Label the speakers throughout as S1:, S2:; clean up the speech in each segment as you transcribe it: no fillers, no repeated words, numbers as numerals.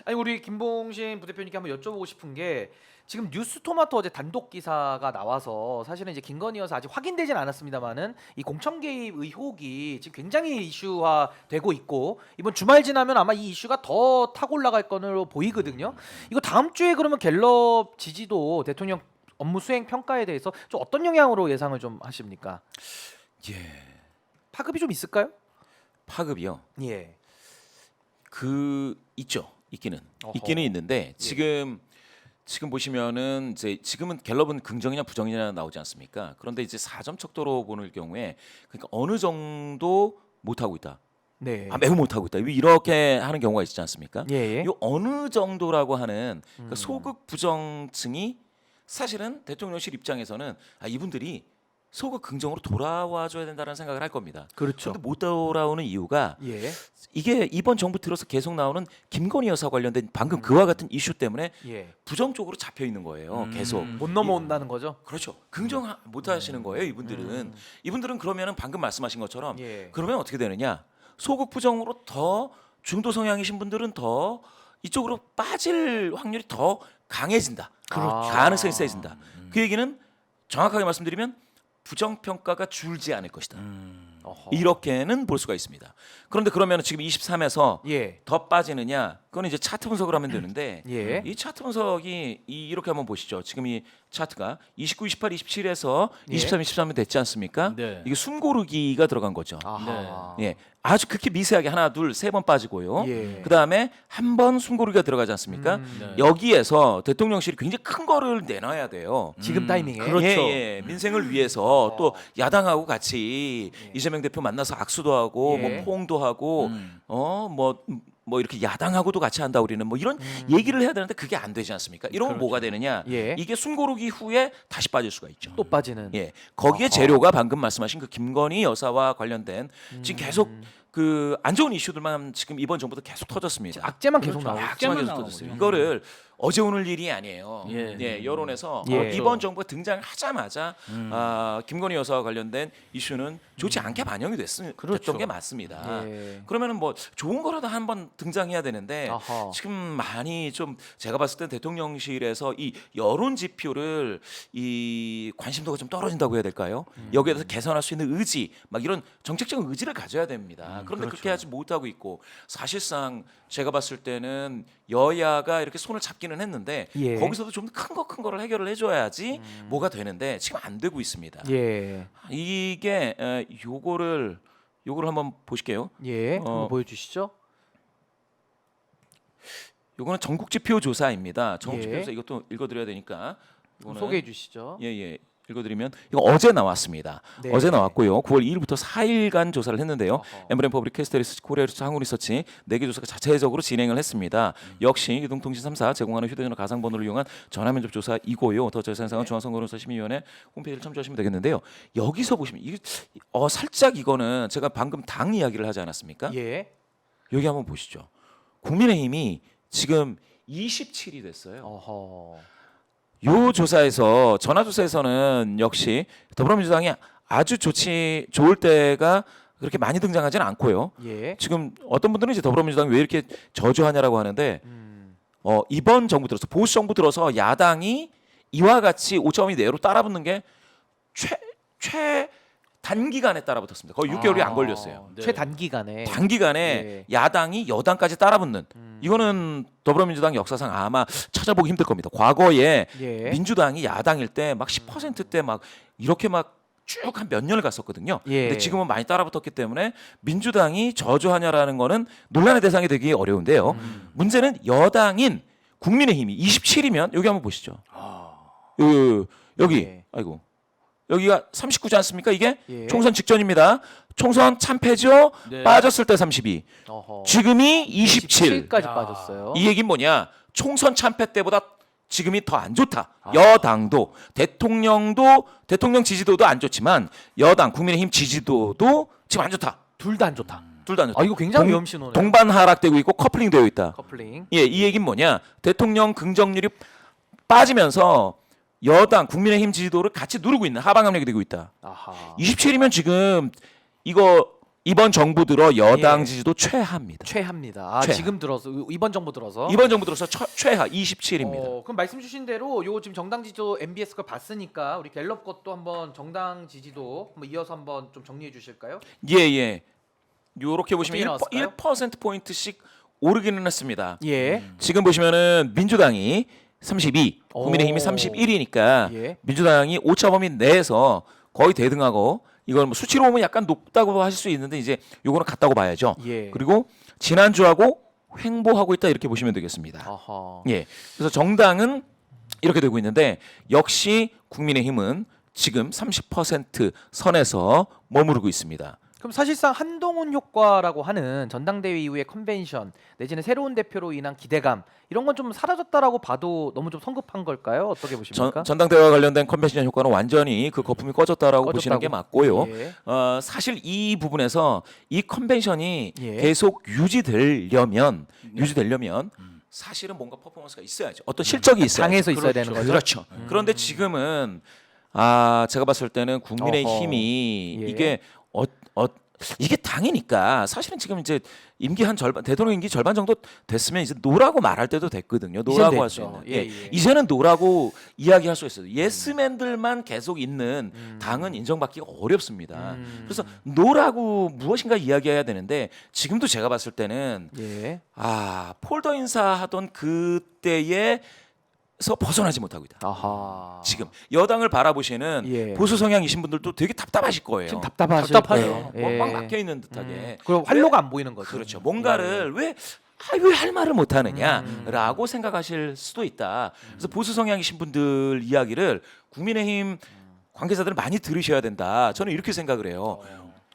S1: 아니 우리 김봉신 부대표님께 한번 여쭤보고 싶은 게 지금 뉴스토마토 어제 단독 기사가 나와서 사실은 이제 김건희여사 아직 확인되진 않았습니다만은 이 공천 개입 의혹이 지금 굉장히 이슈화되고 있고 이번 주말 지나면 아마 이 이슈가 더 타고 올라갈 거로 보이거든요. 이거 다음 주에 그러면 갤럽 지지도 대통령 업무 수행 평가에 대해서 좀 어떤 영향으로 예상을 좀 하십니까?
S2: 예.
S1: 파급이 좀 있을까요?
S2: 파급이요.
S1: 예.
S2: 있죠. 있기는
S1: 어허.
S2: 있기는 있는데 지금 보시면은 이제 지금은 갤럽은 긍정이냐 부정이냐 나오지 않습니까? 그런데 이제 4점 척도로 보는 경우에 그러니까 어느 정도 못 하고 있다.
S1: 네.
S2: 매우 못 하고 있다. 이렇게 하는 경우가 있지 않습니까?
S1: 예.
S2: 요 어느 정도라고 하는 그 소극 부정층이 사실은 대통령실 입장에서는 이분들이 소극 긍정으로 돌아와 줘야 된다는 생각을 할 겁니다.
S1: 그렇죠.
S2: 그런데 못 돌아오는 이유가
S1: 예.
S2: 이게 이번 정부 들어서 계속 나오는 김건희 여사 관련된 방금 그와 같은 이슈 때문에
S1: 예.
S2: 부정적으로 잡혀 있는 거예요. 계속.
S1: 못 넘어온다는 거죠.
S2: 그렇죠. 긍정 못 하시는 거예요, 이분들은. 이분들은 그러면은 방금 말씀하신 것처럼
S1: 예.
S2: 그러면 어떻게 되느냐? 소극 부정으로 더 중도 성향이신 분들은 더 이쪽으로 빠질 확률이 더 강해진다.
S1: 그렇죠.
S2: 가능성이 세진다. 그 얘기는 정확하게 말씀드리면 부정 평가가 줄지 않을 것이다.
S1: 어허.
S2: 이렇게는 볼 수가 있습니다. 그런데 그러면 지금 23에서
S1: 예.
S2: 더 빠지느냐? 그건 이제 차트 분석을 하면 되는데
S1: 예.
S2: 이 차트 분석이 이렇게 한번 보시죠. 지금 이 차트가 29, 28, 27에서
S1: 예.
S2: 23, 23면 됐지 않습니까?
S3: 네.
S2: 이게 숨고르기가 들어간 거죠.
S1: 아하.
S2: 예, 아주 극히 미세하게 하나, 둘, 세 번 빠지고요.
S1: 예.
S2: 그 다음에 한 번 숨고르기가 들어가지 않습니까?
S3: 네.
S2: 여기에서 대통령실이 굉장히 큰 거를 내놔야 돼요.
S1: 지금 타이밍에.
S3: 그렇죠.
S2: 예, 민생을 위해서 또 야당하고 같이 이재명 대표 만나서 악수도 하고
S1: 예.
S2: 뭐 포옹도 하고 뭐 이렇게 야당하고도 같이 한다 우리는 뭐 이런 얘기를 해야 되는데 그게 안 되지 않습니까? 이러면 뭐가 되느냐?
S1: 예.
S2: 이게 숨고르기 후에 다시 빠질 수가 있죠.
S1: 또 빠지는.
S2: 예, 거기에 재료가 방금 말씀하신 그 김건희 여사와 관련된 지금 계속 그 안 좋은 이슈들만 지금 이번 정부도 계속 터졌습니다.
S1: 악재만 계속
S3: 그렇죠.
S1: 나오고.
S2: 악재만 계속
S3: 나오고.
S2: 터졌어요. 이거를 어제 오늘 일이 아니에요.
S3: 예.
S2: 여론에서
S1: 예.
S2: 이번 정부가 등장하자마자 김건희 여사와 관련된 이슈는 좋지 않게 반영이 됐던 게 맞습니다.
S1: 예.
S2: 그러면은 뭐 좋은 거라도 한번 등장해야 되는데
S1: 아하.
S2: 지금 많이 좀 제가 봤을 때 대통령실에서 이 여론 지표를 이 관심도가 좀 떨어진다고 해야 될까요? 여기에 대해서 개선할 수 있는 의지, 막 이런 정책적인 의지를 가져야 됩니다. 그런데 그렇게 하지 못하고 있고 사실상 제가 봤을 때는 여야가 이렇게 손을 잡기는 했는데
S1: 예.
S2: 거기서도 좀 큰 거를 해결을 해줘야지 뭐가 되는데 지금 안 되고 있습니다.
S1: 예.
S2: 이게 요거를 한번 보실게요.
S1: 예. 한번 보여주시죠.
S2: 요거는 전국 지표 조사입니다. 전국
S1: 예.
S2: 지표 조사 이것도 읽어드려야 되니까 이거는
S1: 소개해 주시죠.
S2: 예. 읽어드리면 이거 어제 나왔습니다.
S1: 네.
S2: 어제 나왔고요. 9월 2일부터 4일간 조사를 했는데요.
S1: 어허.
S2: 엠브렘 퍼블릭 캐스터 리서치 코리아 리서치 한국 리서치 4개 조사가 자체적으로 진행을 했습니다. 역시 유동통신 3사 제공하는 휴대전화 가상번호를 이용한 전화 면접 조사이고요. 더 자세한 사항은 중앙선거론조사심의위원회 홈페이지를 참조하시면 되겠는데요. 여기서 보시면 이게 살짝 이거는 제가 방금 당 이야기를 하지 않았습니까?
S1: 예.
S2: 여기 한번 보시죠. 국민의힘이 지금 27이 됐어요.
S1: 어허.
S2: 요 조사에서 전화조사에서는 역시 더불어민주당이 아주 좋을 때가 그렇게 많이 등장하지는 않고요.
S1: 예.
S2: 지금 어떤 분들은 이제 더불어민주당이 왜 이렇게 저조하냐라고 하는데 이번 정부 들어서 보수 정부 들어서 야당이 이와 같이 5.2 내로 따라붙는 게 최 단기간에 따라붙었습니다. 거의 6개월이 안 걸렸어요.
S3: 네.
S1: 최단기간에.
S2: 단기간에
S1: 예.
S2: 야당이 여당까지 따라붙는 이거는 더불어민주당 역사상 아마 찾아보기 힘들 겁니다. 과거에
S1: 예.
S2: 민주당이 야당일 때 막 10%대 막 이렇게 막 쭉 한 몇 년을 갔었거든요.
S1: 예.
S2: 근데 지금은 많이 따라붙었기 때문에 민주당이 저조하냐라는 거는 논란의 대상이 되기 어려운데요. 문제는 여당인 국민의힘이 27이면 여기 한번 보시죠. 여기
S1: 예.
S2: 아이고 여기가 39지 않습니까? 이게
S1: 예.
S2: 총선 직전입니다. 총선 참패죠.
S3: 네.
S2: 빠졌을 때 32.
S1: 어허.
S2: 지금이 27.
S1: 27까지
S3: 야.
S1: 빠졌어요.
S2: 이 얘기는 뭐냐? 총선 참패 때보다 지금이 더 안 좋다. 여당도 대통령 지지도도 안 좋지만 여당 국민의힘 지지도도 지금 안 좋다.
S1: 둘 다 안 좋다.
S2: 둘 다 안 좋다.
S1: 아 이거 굉장히 위험 신호네.
S2: 동반 하락되고 있고 커플링 되어 있다.
S1: 커플링.
S2: 예, 이 얘기는 뭐냐? 대통령 긍정률이 빠지면서 여당 국민의힘 지지도를 같이 누르고 있는 하방 압력이 되고 있다.
S1: 아하.
S2: 27이면 지금 이거 이번 정부 들어 여당
S1: 예.
S2: 지지도 최하입니다.
S1: 최하입니다.
S2: 최하.
S1: 지금 들어서 이번 정부 들어서.
S2: 이번 정부 들어서 최하 27입니다.
S1: 그럼 말씀 주신 대로 요 지금 정당 지지도 MBS 걸 봤으니까 우리 갤럽 것도 한번 정당 지지도 한번 이어서 한번 좀 정리해 주실까요?
S2: 예. 요렇게 보시면
S1: 어떻게
S2: 1% 포인트씩 오르기는 했습니다.
S1: 예.
S2: 지금 보시면은 민주당이 32, 국민의힘이
S1: 오.
S2: 31이니까
S1: 예.
S2: 민주당이 오차 범위 내에서 거의 대등하고 이걸 뭐 수치로 보면 약간 높다고 하실 수 있는데 이제 요거는 같다고 봐야죠.
S1: 예.
S2: 그리고 지난주하고 횡보하고 있다 이렇게 보시면 되겠습니다.
S1: 아하.
S2: 예. 그래서 정당은 이렇게 되고 있는데 역시 국민의힘은 지금 30% 선에서 머무르고 있습니다.
S1: 그럼 사실상 한동훈 효과라고 하는 전당대회 이후의 컨벤션 내지는 새로운 대표로 인한 기대감 이런 건 좀 사라졌다라고 봐도 너무 좀 성급한 걸까요? 어떻게 보십니까?
S2: 전당대회와 관련된 컨벤션 효과는 완전히 그 거품이 꺼졌다라고 보시는 게 맞고요.
S1: 예.
S2: 사실 이 부분에서 이 컨벤션이
S1: 예.
S2: 계속 유지되려면 사실은 뭔가 퍼포먼스가 있어야죠. 어떤 실적이 있어야
S1: 당에서 있어야 되는 거죠.
S2: 그렇죠. 그런데 지금은 제가 봤을 때는 국민의힘이
S1: 어허. 예.
S2: 이게 당이니까 사실은 지금 이제 임기 한 절반 대통령 임기 절반 정도 됐으면 이제 노라고 말할 때도 됐거든요. 노라고 할 수
S1: 됐죠.
S2: 있는.
S1: 예.
S2: 이제는 노라고 이야기할 수 있어요. 예스맨들만 계속 있는 당은 인정받기가 어렵습니다. 그래서 노라고 무엇인가 이야기해야 되는데 지금도 제가 봤을 때는
S1: 예.
S2: 폴더 인사하던 그때의 서 벗어나지 못하고 있다.
S1: 아하.
S2: 지금 여당을 바라보시는
S1: 예.
S2: 보수 성향이신 분들도 되게 답답하실 거예요.
S1: 지금 답답하실
S3: 답답하죠.
S1: 거예요.
S2: 막 막혀 있는 듯하게.
S1: 그럼 활로가 안 보이는 거죠.
S2: 그렇죠. 뭔가를 왜 할 말을 못 하느냐라고 생각하실 수도 있다. 그래서 보수 성향이신 분들 이야기를 국민의힘 관계자들은 많이 들으셔야 된다. 저는 이렇게 생각을 해요.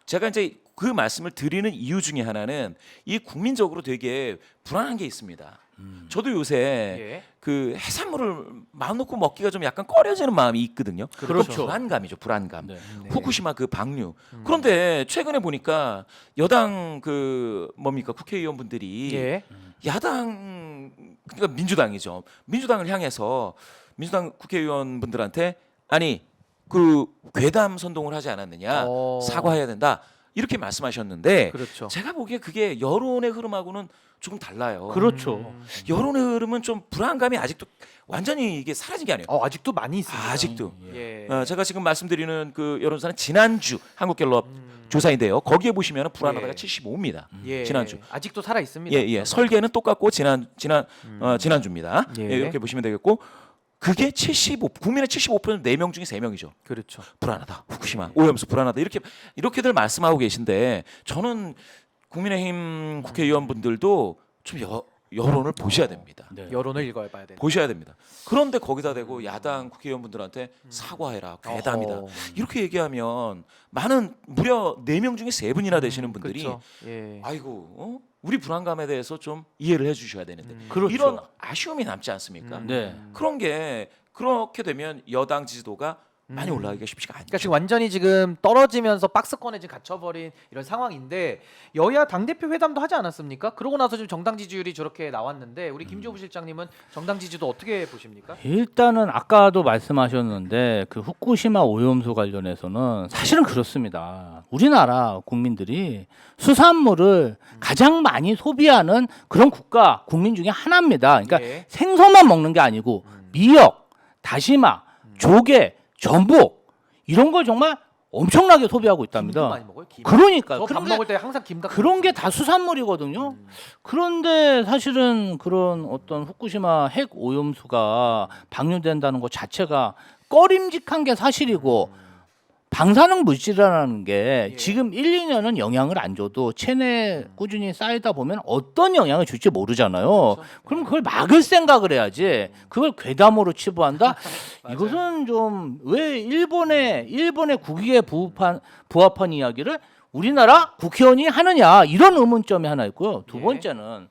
S2: 제가 이제 그 말씀을 드리는 이유 중에 하나는 이 국민적으로 되게 불안한 게 있습니다. 저도 요새
S1: 예.
S2: 그 해산물을 마음 놓고 먹기가 좀 약간 꺼려지는 마음이 있거든요.
S3: 그렇죠.
S2: 불안감이죠, 불안감.
S3: 네.
S2: 후쿠시마 그 방류. 그런데 최근에 보니까 여당 국회의원분들이
S1: 예.
S2: 야당 그러니까 민주당이죠. 민주당을 향해서 민주당 국회의원분들한테 아니 그 괴담 선동을 하지 않았느냐 사과해야 된다 이렇게 말씀하셨는데
S1: 그렇죠.
S2: 제가 보기에 그게 여론의 흐름하고는 조금 달라요.
S3: 그렇죠.
S2: 여론의 흐름은 좀 불안감이 아직도 완전히 이게 사라진 게 아니에요.
S1: 아직도 많이 있습니다.
S2: 아직도.
S1: 예.
S2: 제가 지금 말씀드리는 그 여론조사는 지난주 한국갤럽 조사인데요. 거기에 보시면 불안하다가
S1: 예.
S2: 75입니다.
S1: 예.
S2: 지난주.
S1: 아직도 살아 있습니다.
S2: 예. 설계는 똑같고 지난주입니다.
S1: 예.
S2: 이렇게 보시면 되겠고 그게 75 국민의 75%는 4명 중에 3명이죠.
S1: 그렇죠.
S2: 불안하다. 후쿠시마 오염수 불안하다. 이렇게들 말씀하고 계신데 저는 국민의힘 국회의원분들도 좀 여론을 보셔야 됩니다.
S3: 네.
S1: 여론을 읽어봐야 되는.
S2: 보셔야 됩니다. 그런데 거기다 대고 야당 국회의원분들한테 사과해라. 괴담이다.
S1: 어허.
S2: 이렇게 얘기하면 많은 무려 4명 중에 3분이나 되시는 분들이
S1: 그렇죠. 예.
S2: 아이고 우리 불안감에 대해서 좀 이해를 해주셔야 되는데
S3: 그렇죠.
S2: 이런 아쉬움이 남지 않습니까?
S3: 네.
S2: 그런 게 그렇게 되면 여당 지지도가 많이 올라가기가 쉽지가 않죠.
S1: 그러니까 지금 완전히 지금 떨어지면서 박스권에 지금 갇혀버린 이런 상황인데 여야 당대표 회담도 하지 않았습니까? 그러고 나서 지금 정당 지지율이 저렇게 나왔는데 우리 김조부 실장님은 정당 지지도 어떻게 보십니까?
S3: 일단은 아까도 말씀하셨는데 그 후쿠시마 오염수 관련해서는 사실은 그렇습니다. 우리나라 국민들이 수산물을 가장 많이 소비하는 그런 국가 국민 중에 하나입니다. 그러니까
S1: 예.
S3: 생선만 먹는 게 아니고 미역, 다시마, 조개, 전복 이런 걸 정말 엄청나게 소비하고
S1: 김도
S3: 있답니다.
S1: 많이 먹어요. 김.
S3: 그러니까
S1: 저밥 먹을 때 항상 김 갖고
S3: 그런 게
S1: 먹습니다.
S3: 다 수산물이거든요. 그런데 사실은 그런 어떤 후쿠시마 핵 오염수가 방류된다는 것 자체가 꺼림직한 게 사실이고 방사능 물질이라는 게
S1: 예.
S3: 지금 1, 2년은 영향을 안 줘도 체내에 꾸준히 쌓이다 보면 어떤 영향을 줄지 모르잖아요.
S1: 그렇죠.
S3: 그럼 그걸 막을 생각을 해야지. 그걸 괴담으로 치부한다? 이것은 좀 왜 일본의 국익에 부합한 이야기를 우리나라 국회의원이 하느냐 이런 의문점이 하나 있고요. 두
S1: 예.
S3: 번째는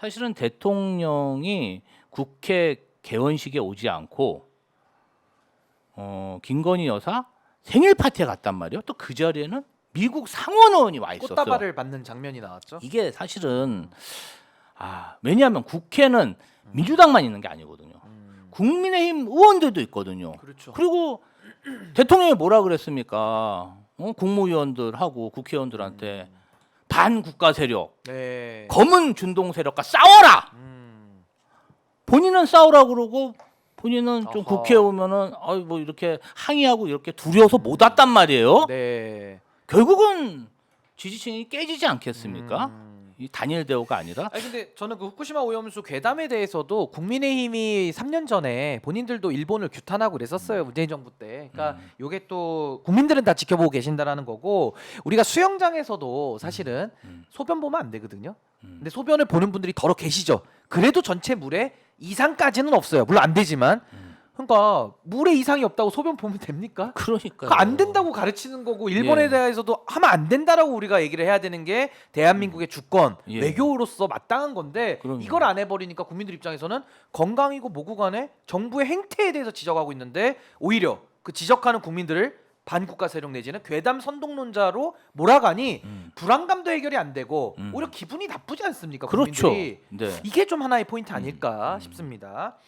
S3: 사실은 대통령이 국회 개원식에 오지 않고 김건희 여사 생일 파티에 갔단 말이에요. 또 그 자리에는 미국 상원 의원이 와 있었어요.
S1: 꽃다발을 받는 장면이 나왔죠.
S3: 이게 사실은 왜냐하면 국회는 민주당만 있는 게 아니거든요. 국민의힘 의원들도 있거든요.
S1: 그렇죠.
S3: 그리고 대통령이 뭐라 그랬습니까? 국무위원들하고 국회의원들한테 반국가 세력,
S1: 네.
S3: 검은 준동 세력과 싸워라.
S1: 음.
S3: 본인은 싸우라고 그러고 본인은 좀
S1: 어허.
S3: 국회에 오면은 뭐 이렇게 항의하고 이렇게 두려워서 못 왔단 말이에요.
S1: 네.
S3: 결국은 지지층이 깨지지 않겠습니까?
S1: 음.
S3: 이 단일 대우가 아니라.
S1: 아니 근데 저는 그 후쿠시마 오염수 괴담에 대해서도 국민의힘이 3년 전에 본인들도 일본을 규탄하고 그랬었어요. 문재인 정부 때. 그러니까 요게 또 국민들은 다 지켜보고 계신다라는 거고 우리가 수영장에서도 사실은 소변 보면 안 되거든요. 근데 소변을 보는 분들이 더러 계시죠. 그래도 전체 물에 이상까지는 없어요. 물론 안 되지만. 그러니까 물에 이상이 없다고 소변 보면 됩니까?
S3: 그러니까요.
S1: 그거 안 된다고 가르치는 거고 일본에
S3: 예.
S1: 대해서도 하면 안 된다라고 우리가 얘기를 해야 되는 게 대한민국의 주권
S3: 예.
S1: 외교로서 마땅한 건데
S3: 그럼요.
S1: 이걸 안 해버리니까 국민들 입장에서는 건강이고 뭐고 간에 정부의 행태에 대해서 지적하고 있는데 오히려 그 지적하는 국민들을 반국가 세력 내지는 괴담 선동론자로 몰아가니 불안감도 해결이 안 되고 오히려 기분이 나쁘지 않습니까?
S3: 그렇죠.
S1: 국민들이
S3: 네.
S1: 이게 좀 하나의 포인트 아닐까 싶습니다.